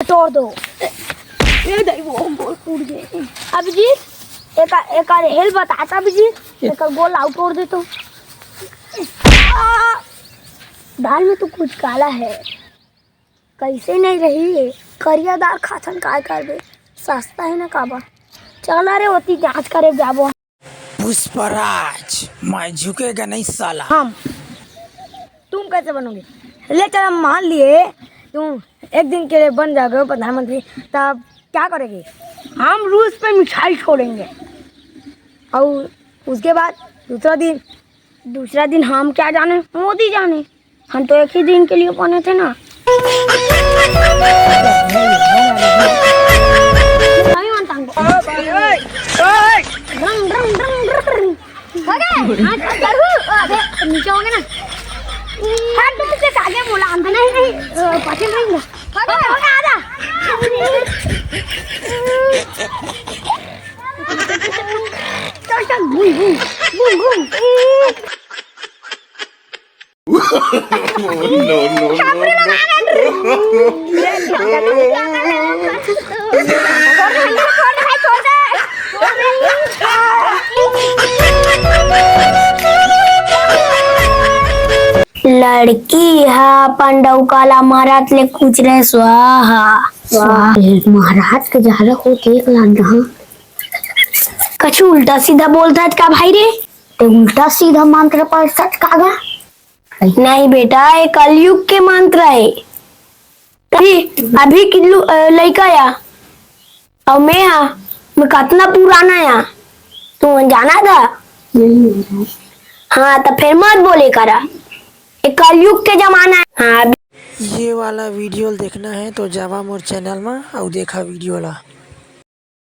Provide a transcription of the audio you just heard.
तोड़ दो। ये दही वो गोल टूट गए। अभिजीत एक हेल बताता अभिजीत, एक गोल आउट तोड़ दे तो। दाल में तो कुछ काला है, कैसे नहीं रही करिया दाल खाथन काय कर दे, सस्ता है ना काबा। चला रे होती जांच करे जाबो। पुष्पराज मैं झुकेगा नहीं साला। हम तुम कैसे बनोगे? ले चल, हम मान लिए तुम एक दिन के लिए बन जाओगे प्रधानमंत्री, तब क्या करेंगे? हम रूस पे मिठाई छोड़ेंगे और उसके बाद दूसरा दिन हम क्या जाने, मोदी जाने। हम तो एक ही दिन के लिए बने थे ना। नहीं मानता हमको। रंग रंग रंग रंग नीचे होंगे ना। हाँ तुम से आगे बोला अंदर नहीं पाछे नहीं होगा आधा। चल चल घूम घूम घूम घूम। लड़की हा पंडव काला महाराज ले कुछ रहे स्वाहा स्वाहा। महाराज के जहरा को देख लान रहा कछु उल्टा सीधा बोलता है का भाई रे? ते उल्टा सीधा मंत्र पर सच कागा नहीं बेटा, ये कलयुग के मंत्र है। अभी की लड़का या और मैं कितना पुराना या तू जाना था? हाँ तो फिर मत बोले करा, ये कलयुग के जमाना है। हाँ ये वाला वीडियो देखना है तो जावा मोर चैनल में और देखा वीडियो ला।